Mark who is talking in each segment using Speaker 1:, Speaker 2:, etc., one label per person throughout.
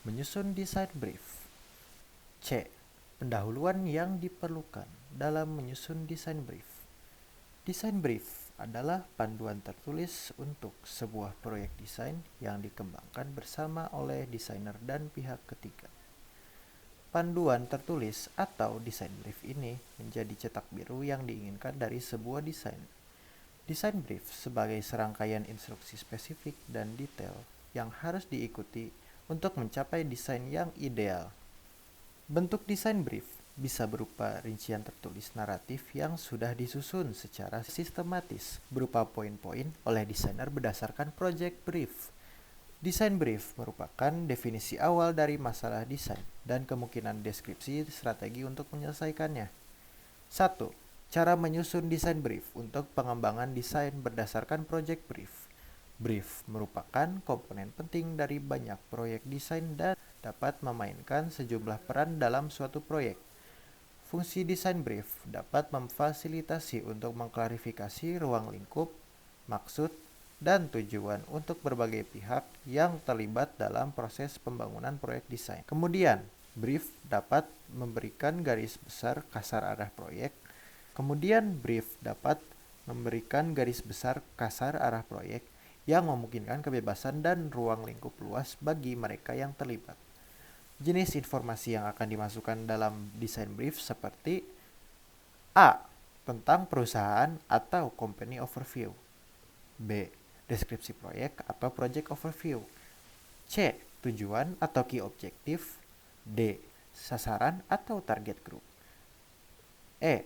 Speaker 1: Menyusun desain brief. C. Pendahuluan yang diperlukan dalam menyusun desain brief. Desain brief adalah panduan tertulis untuk sebuah proyek desain yang dikembangkan bersama oleh desainer dan pihak ketiga. Panduan tertulis atau desain brief ini menjadi cetak biru yang diinginkan dari sebuah desain. Desain brief sebagai serangkaian instruksi spesifik dan detail yang harus diikuti untuk mencapai desain yang ideal. Bentuk desain brief bisa berupa rincian tertulis naratif yang sudah disusun secara sistematis berupa poin-poin oleh desainer berdasarkan project brief. Desain brief merupakan definisi awal dari masalah desain dan kemungkinan deskripsi strategi untuk menyelesaikannya. 1. Cara menyusun desain brief untuk pengembangan desain berdasarkan project brief. Brief merupakan komponen penting dari banyak proyek desain dan dapat memainkan sejumlah peran dalam suatu proyek. Fungsi desain brief dapat memfasilitasi untuk mengklarifikasi ruang lingkup, maksud, dan tujuan untuk berbagai pihak yang terlibat dalam proses pembangunan proyek desain. Kemudian, brief dapat memberikan garis besar kasar arah proyek. Yang memungkinkan kebebasan dan ruang lingkup luas bagi mereka yang terlibat. Jenis informasi yang akan dimasukkan dalam desain brief seperti A. Tentang perusahaan atau company overview. B. Deskripsi proyek atau project overview. C. Tujuan atau key objective. D. Sasaran atau target group. E.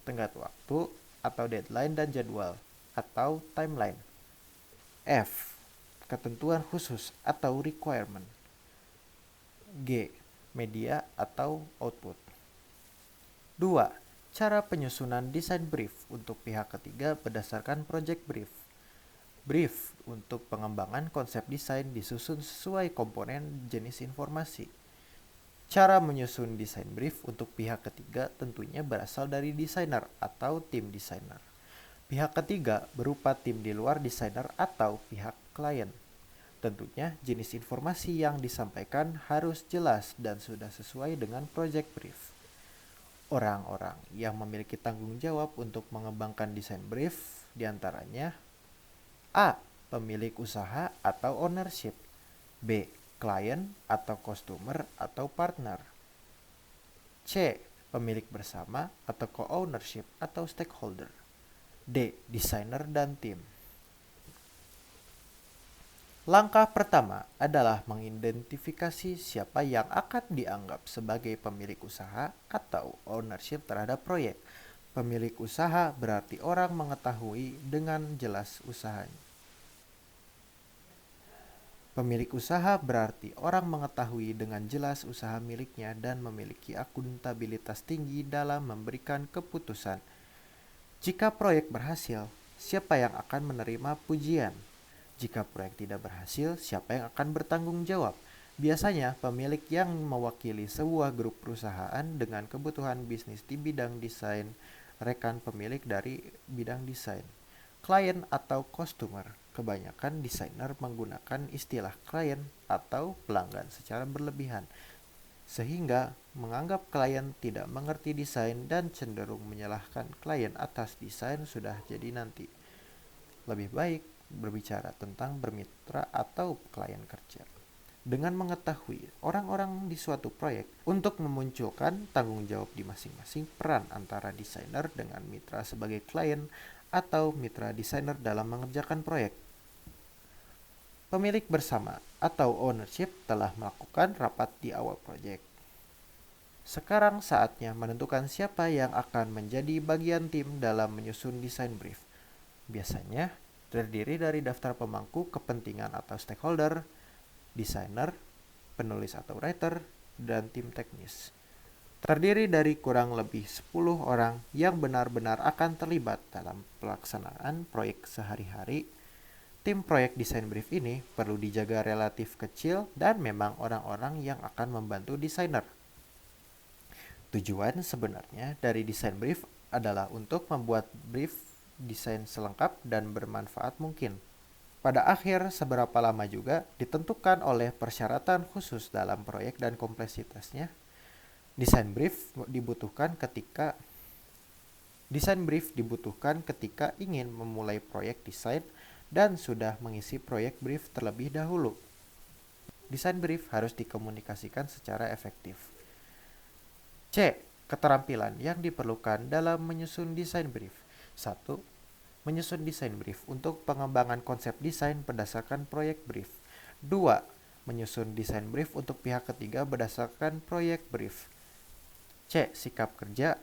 Speaker 1: Tenggat waktu atau deadline dan jadwal atau timeline. F. Ketentuan khusus atau requirement. G. Media atau output. 2. Cara penyusunan desain brief untuk pihak ketiga berdasarkan project brief. Brief untuk pengembangan konsep desain disusun sesuai komponen jenis informasi. Cara menyusun desain brief untuk pihak ketiga tentunya berasal dari desainer atau tim desainer. Pihak ketiga berupa tim di luar desainer atau pihak klien. Tentunya jenis informasi yang disampaikan harus jelas dan sudah sesuai dengan project brief. Orang-orang yang memiliki tanggung jawab untuk mengembangkan desain brief diantaranya A. Pemilik usaha atau ownership. B. Klien atau customer atau partner. C. Pemilik bersama atau co-ownership atau stakeholder. D. Desainer dan tim. Langkah pertama adalah mengidentifikasi siapa yang akan dianggap sebagai pemilik usaha atau ownership terhadap proyek. Pemilik usaha berarti orang mengetahui dengan jelas usahanya. Pemilik usaha berarti orang mengetahui dengan jelas usaha miliknya dan memiliki akuntabilitas tinggi dalam memberikan keputusan. Jika proyek berhasil, siapa yang akan menerima pujian? Jika proyek tidak berhasil, siapa yang akan bertanggung jawab? Biasanya, pemilik yang mewakili sebuah grup perusahaan dengan kebutuhan bisnis di bidang desain, rekan pemilik dari bidang desain. Klien atau customer, kebanyakan desainer menggunakan istilah klien atau pelanggan secara berlebihan, sehingga menganggap klien tidak mengerti desain dan cenderung menyalahkan klien atas desain sudah jadi nanti. Lebih baik berbicara tentang bermitra atau klien kerja. Dengan mengetahui orang-orang di suatu proyek untuk memunculkan tanggung jawab di masing-masing peran antara desainer dengan mitra sebagai klien atau mitra desainer dalam mengerjakan proyek. Pemilik bersama atau ownership telah melakukan rapat di awal proyek. Sekarang saatnya menentukan siapa yang akan menjadi bagian tim dalam menyusun desain brief. Biasanya terdiri dari daftar pemangku kepentingan atau stakeholder, desainer, penulis atau writer, dan tim teknis. Terdiri dari kurang lebih 10 orang yang benar-benar akan terlibat dalam pelaksanaan proyek sehari-hari. Tim proyek desain brief ini perlu dijaga relatif kecil dan memang orang-orang yang akan membantu desainer. Tujuan sebenarnya dari desain brief adalah untuk membuat brief desain selengkap dan bermanfaat mungkin. Pada akhir, seberapa lama juga ditentukan oleh persyaratan khusus dalam proyek dan kompleksitasnya. Desain brief dibutuhkan ketika ingin memulai proyek desain dan sudah mengisi proyek brief terlebih dahulu. Desain brief harus dikomunikasikan secara efektif. C. Keterampilan yang diperlukan dalam menyusun desain brief. 1. Menyusun desain brief untuk pengembangan konsep desain berdasarkan proyek brief. 2. Menyusun desain brief untuk pihak ketiga berdasarkan proyek brief. C. Sikap kerja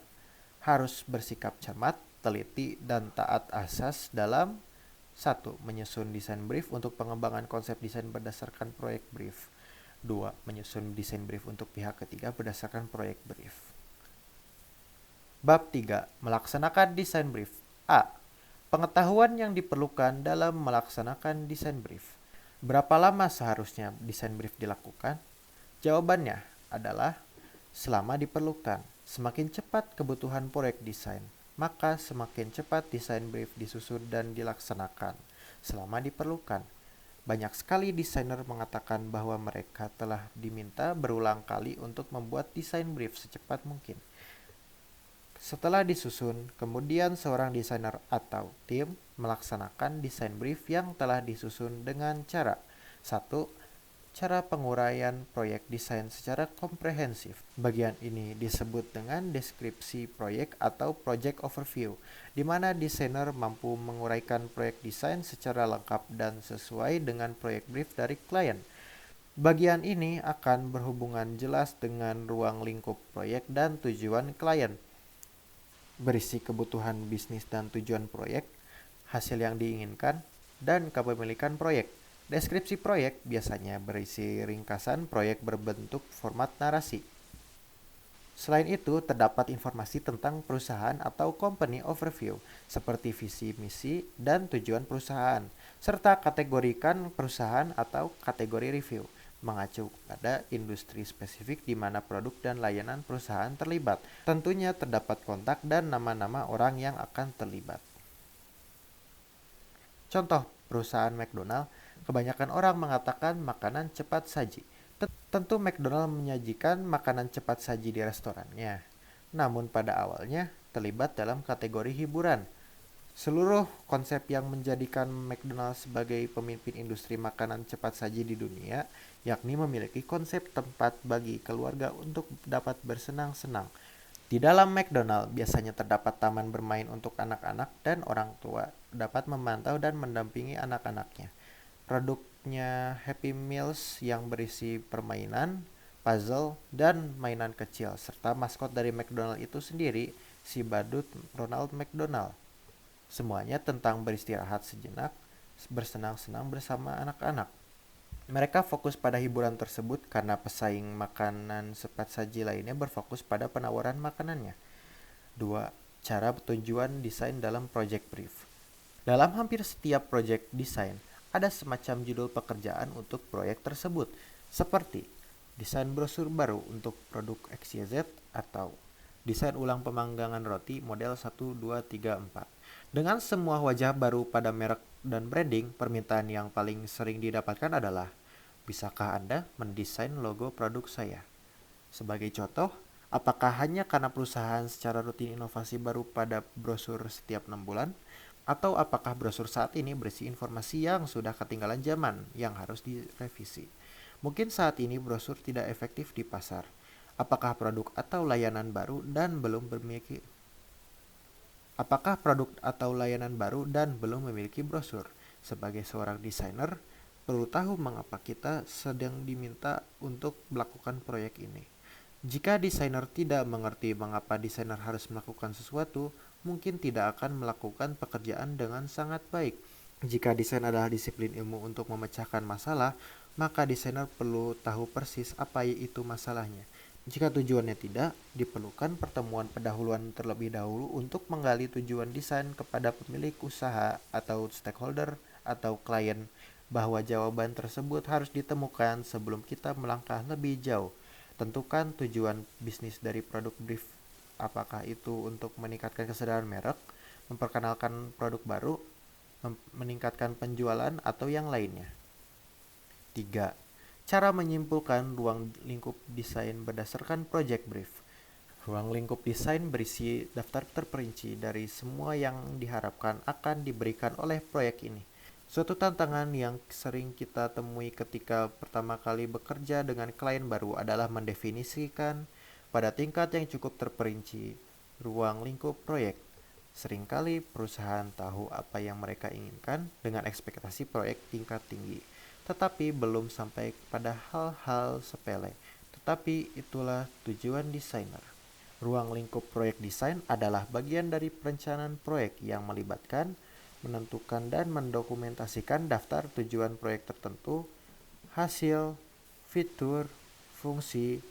Speaker 1: harus bersikap cermat, teliti, dan taat asas dalam 1. Menyusun desain brief untuk pengembangan konsep desain berdasarkan proyek brief. 2. Menyusun desain brief untuk pihak ketiga berdasarkan proyek brief. Bab 3. Melaksanakan desain brief. A. Pengetahuan yang diperlukan dalam melaksanakan desain brief. Berapa lama seharusnya desain brief dilakukan? Jawabannya adalah selama diperlukan. Semakin cepat kebutuhan proyek desain, maka semakin cepat desain brief disusun dan dilaksanakan selama diperlukan. Banyak sekali desainer mengatakan bahwa mereka telah diminta berulang kali untuk membuat desain brief secepat mungkin. Setelah disusun, kemudian seorang desainer atau tim melaksanakan desain brief yang telah disusun dengan cara 1. Cara penguraian proyek desain secara komprehensif. Bagian ini disebut dengan deskripsi proyek atau project overview, di mana desainer mampu menguraikan proyek desain secara lengkap dan sesuai dengan proyek brief dari klien. Bagian ini akan berhubungan jelas dengan ruang lingkup proyek dan tujuan klien, berisi kebutuhan bisnis dan tujuan proyek, hasil yang diinginkan, dan kepemilikan proyek. Deskripsi proyek biasanya berisi ringkasan proyek berbentuk format narasi. Selain itu, terdapat informasi tentang perusahaan atau company overview, seperti visi, misi, dan tujuan perusahaan, serta kategorikan perusahaan atau kategori review, mengacu pada industri spesifik di mana produk dan layanan perusahaan terlibat. Tentunya terdapat kontak dan nama-nama orang yang akan terlibat. Contoh, perusahaan McDonald, kebanyakan orang mengatakan makanan cepat saji. Tentu McDonald menyajikan makanan cepat saji di restorannya, namun pada awalnya terlibat dalam kategori hiburan. Seluruh konsep yang menjadikan McDonald sebagai pemimpin industri makanan cepat saji di dunia, yakni memiliki konsep tempat bagi keluarga untuk dapat bersenang-senang. Di dalam McDonald biasanya terdapat taman bermain untuk anak-anak dan orang tua dapat memantau dan mendampingi anak-anaknya. Produknya Happy Meals yang berisi permainan, puzzle, dan mainan kecil, serta maskot dari McDonald itu sendiri, si badut Ronald McDonald. Semuanya tentang beristirahat sejenak, bersenang-senang bersama anak-anak. Mereka fokus pada hiburan tersebut karena pesaing makanan cepat saji lainnya berfokus pada penawaran makanannya. 2. Cara tujuan desain dalam project brief. Dalam hampir setiap project desain, ada semacam judul pekerjaan untuk proyek tersebut, seperti desain brosur baru untuk produk XYZ atau desain ulang pemanggangan roti model 1, 2, 3, 4. Dengan semua wajah baru pada merek dan branding, permintaan yang paling sering didapatkan adalah, bisakah Anda mendesain logo produk saya? Sebagai contoh, apakah hanya karena perusahaan secara rutin inovasi baru pada brosur setiap 6 bulan? Atau apakah brosur saat ini berisi informasi yang sudah ketinggalan zaman yang harus direvisi? Mungkin saat ini brosur tidak efektif di pasar. Apakah produk atau layanan baru dan belum memiliki brosur? Sebagai seorang desainer, perlu tahu mengapa kita sedang diminta untuk melakukan proyek ini. Jika desainer tidak mengerti mengapa desainer harus melakukan sesuatu, mungkin tidak akan melakukan pekerjaan dengan sangat baik. Jika desain adalah disiplin ilmu untuk memecahkan masalah, maka desainer perlu tahu persis apa itu masalahnya. Jika tujuannya tidak, diperlukan pertemuan pendahuluan terlebih dahulu untuk menggali tujuan desain kepada pemilik usaha atau stakeholder atau klien, bahwa jawaban tersebut harus ditemukan sebelum kita melangkah lebih jauh. Tentukan tujuan bisnis dari produk brief. Apakah itu untuk meningkatkan kesadaran merek, memperkenalkan produk baru, meningkatkan penjualan atau yang lainnya. 3. Cara menyimpulkan ruang lingkup desain berdasarkan project brief. Ruang lingkup desain berisi daftar terperinci dari semua yang diharapkan akan diberikan oleh proyek ini. Suatu tantangan yang sering kita temui ketika pertama kali bekerja dengan klien baru adalah mendefinisikan pada tingkat yang cukup terperinci ruang lingkup proyek. Seringkali perusahaan tahu apa yang mereka inginkan dengan ekspektasi proyek tingkat tinggi, tetapi belum sampai pada hal-hal sepele. Tetapi itulah tujuan desainer. Ruang lingkup proyek desain adalah bagian dari perencanaan proyek yang melibatkan menentukan dan mendokumentasikan daftar tujuan proyek tertentu, hasil, fitur, fungsi,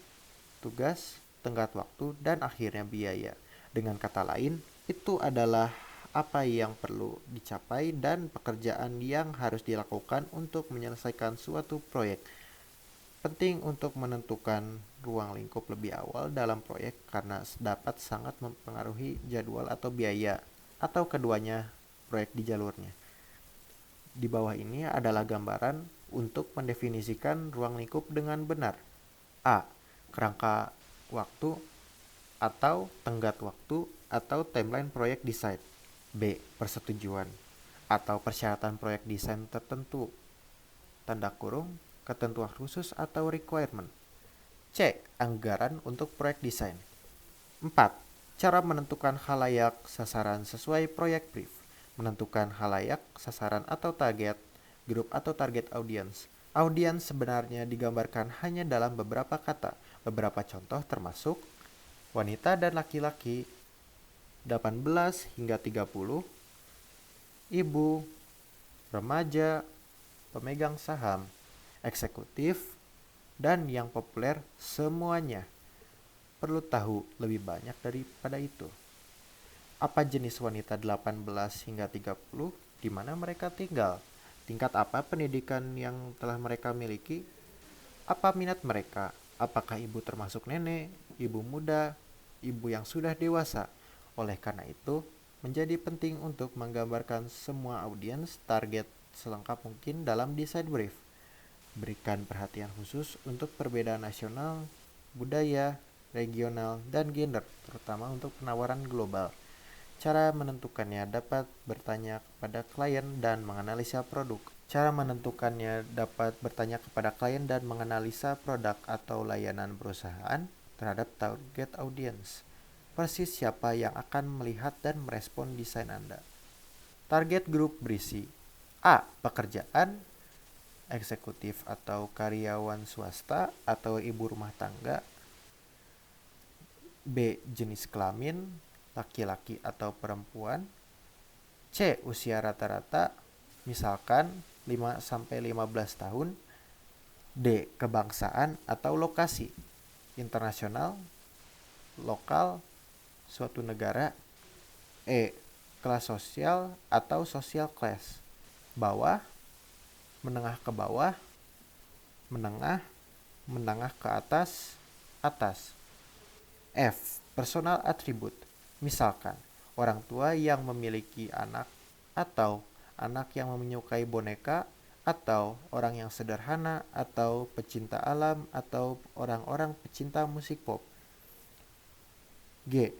Speaker 1: tugas, tenggat waktu, dan akhirnya biaya. Dengan kata lain, itu adalah apa yang perlu dicapai dan pekerjaan yang harus dilakukan untuk menyelesaikan suatu proyek. Penting untuk menentukan ruang lingkup lebih awal dalam proyek karena dapat sangat mempengaruhi jadwal atau biaya, atau keduanya proyek di jalurnya. Di bawah ini adalah gambaran untuk mendefinisikan ruang lingkup dengan benar. A. Kerangka waktu atau tenggat waktu atau timeline proyek desain. B. Persetujuan atau persyaratan proyek desain tertentu. Tanda kurung, ketentuan khusus atau requirement. C. Anggaran untuk proyek desain. 4. Cara menentukan khalayak sasaran sesuai proyek brief. Menentukan khalayak sasaran atau target grup atau target audience. Audiens sebenarnya digambarkan hanya dalam beberapa kata. Beberapa contoh termasuk wanita dan laki-laki 18 hingga 30, ibu, remaja, pemegang saham, eksekutif, dan yang populer semuanya. Perlu tahu lebih banyak daripada itu. Apa jenis wanita 18 hingga 30, di mana mereka tinggal, tingkat apa pendidikan yang telah mereka miliki, apa minat mereka, apakah ibu termasuk nenek, ibu muda, ibu yang sudah dewasa. Oleh karena itu, menjadi penting untuk menggambarkan semua audiens target selengkap mungkin dalam desain brief. Berikan perhatian khusus untuk perbedaan nasional, budaya, regional, dan gender, terutama untuk penawaran global. Cara menentukannya dapat bertanya kepada klien dan menganalisa produk. Atau layanan perusahaan terhadap target audience. Persis siapa yang akan melihat dan merespon desain Anda. Target grup berisi A. Pekerjaan, eksekutif atau karyawan swasta atau ibu rumah tangga. B. Jenis kelamin, laki-laki atau perempuan. C. Usia rata-rata, misalkan 5-15 tahun. D. Kebangsaan atau lokasi, internasional, lokal, suatu negara. E. Kelas sosial atau social class, bawah, menengah ke bawah, menengah, menengah ke atas, atas. F. Personal attribute, misalkan orang tua yang memiliki anak atau anak yang menyukai boneka atau orang yang sederhana atau pecinta alam atau orang-orang pecinta musik pop. G.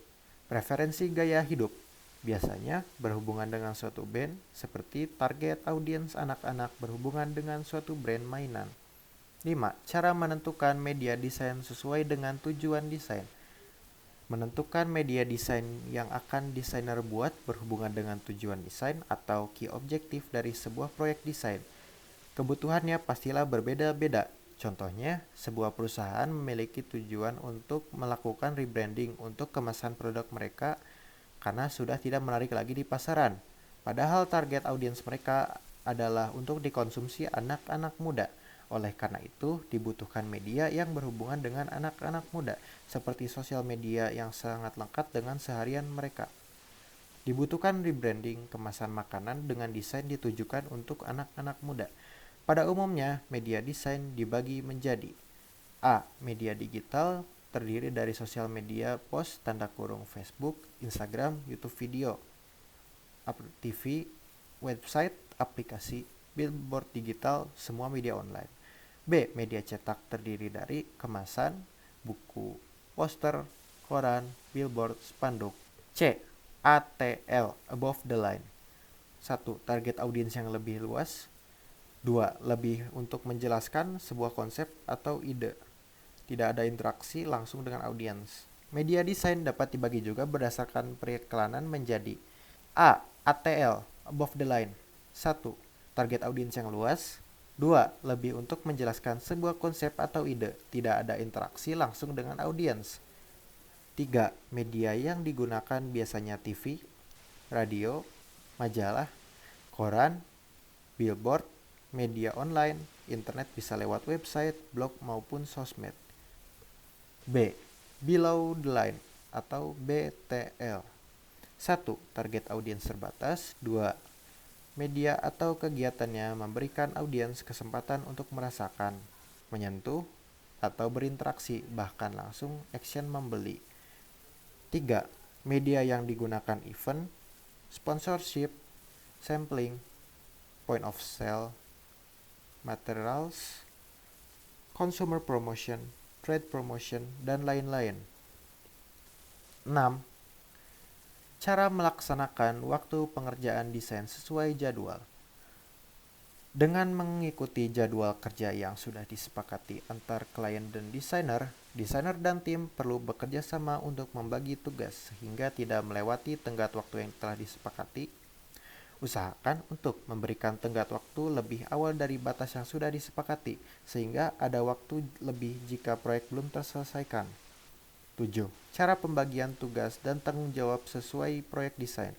Speaker 1: Preferensi gaya hidup, biasanya berhubungan dengan suatu band, seperti target audiens anak-anak berhubungan dengan suatu brand mainan. 5. Cara menentukan media desain sesuai dengan tujuan desain. Menentukan media desain yang akan desainer buat berhubungan dengan tujuan desain atau key objektif dari sebuah proyek desain. Kebutuhannya pastilah berbeda-beda. Contohnya, sebuah perusahaan memiliki tujuan untuk melakukan rebranding untuk kemasan produk mereka karena sudah tidak menarik lagi di pasaran. Padahal target audiens mereka adalah untuk dikonsumsi anak-anak muda. Oleh karena itu, dibutuhkan media yang berhubungan dengan anak-anak muda, seperti sosial media yang sangat lengkap dengan seharian mereka. Dibutuhkan rebranding kemasan makanan dengan desain ditujukan untuk anak-anak muda. Pada umumnya, media desain dibagi menjadi A. Media digital, terdiri dari sosial media post, Facebook, Instagram, YouTube video, TV, website, aplikasi, billboard digital, semua media online. B. Media cetak terdiri dari kemasan, buku, poster, koran, billboard, spanduk. C. ATL, above the line. 1. Target audiens yang lebih luas. 2. Lebih untuk menjelaskan sebuah konsep atau ide. Tidak ada interaksi langsung dengan audiens. Media desain dapat dibagi juga berdasarkan periklanan menjadi A. ATL, above the line. 1. Target audiens yang luas. 2. Lebih untuk menjelaskan sebuah konsep atau ide. Tidak ada interaksi langsung dengan audiens. 3. Media yang digunakan biasanya TV, radio, majalah, koran, billboard, media online, internet bisa lewat website, blog maupun sosmed. B. Below the line atau BTL. 1. Target audiens terbatas. 2. Media atau kegiatannya memberikan audiens kesempatan untuk merasakan, menyentuh, atau berinteraksi, bahkan langsung action membeli. 3. Media yang digunakan event, sponsorship, sampling, point of sale, materials, consumer promotion, trade promotion, dan lain-lain. 6. Cara melaksanakan waktu pengerjaan desain sesuai jadwal. Dengan mengikuti jadwal kerja yang sudah disepakati antar klien dan desainer, desainer dan tim perlu bekerja sama untuk membagi tugas sehingga tidak melewati tenggat waktu yang telah disepakati. Usahakan untuk memberikan tenggat waktu lebih awal dari batas yang sudah disepakati, sehingga ada waktu lebih jika proyek belum terselesaikan. 7. Cara pembagian tugas dan tanggung jawab sesuai proyek desain.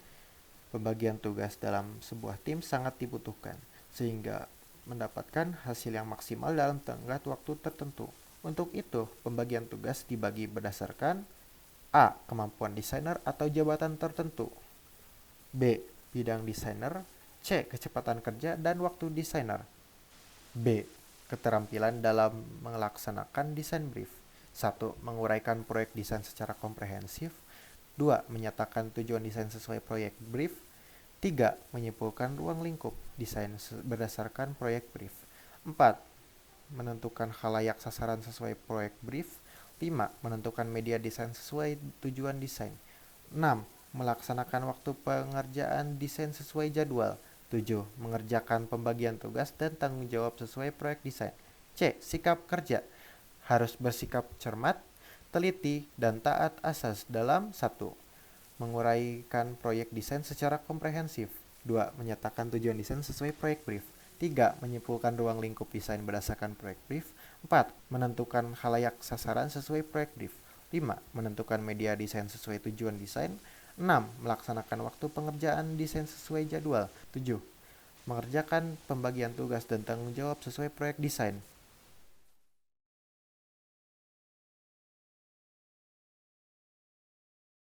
Speaker 1: Pembagian tugas dalam sebuah tim sangat dibutuhkan, sehingga mendapatkan hasil yang maksimal dalam tenggat waktu tertentu. Untuk itu, pembagian tugas dibagi berdasarkan A. Kemampuan desainer atau jabatan tertentu. B. Bidang desainer. C. Kecepatan kerja dan waktu desainer. B. Keterampilan dalam melaksanakan desain brief. 1. Menguraikan proyek desain secara komprehensif. 2. Menyatakan tujuan desain sesuai proyek brief. 3. Menyimpulkan ruang lingkup desain berdasarkan proyek brief. 4. Menentukan khalayak sasaran sesuai proyek brief. 5. Menentukan media desain sesuai tujuan desain. 6. Melaksanakan waktu pengerjaan desain sesuai jadwal. 7. Mengerjakan pembagian tugas dan tanggung jawab sesuai proyek desain. C. Sikap kerja. Harus bersikap cermat, teliti, dan taat asas dalam 1. Menguraikan proyek desain secara komprehensif. 2. Menyatakan tujuan desain sesuai proyek brief. 3. Menyimpulkan ruang lingkup desain berdasarkan proyek brief. 4. Menentukan khalayak sasaran sesuai proyek brief. 5. Menentukan media desain sesuai tujuan desain. 6. Melaksanakan waktu pengerjaan desain sesuai jadwal. 7. Mengerjakan pembagian tugas dan tanggung jawab sesuai proyek desain.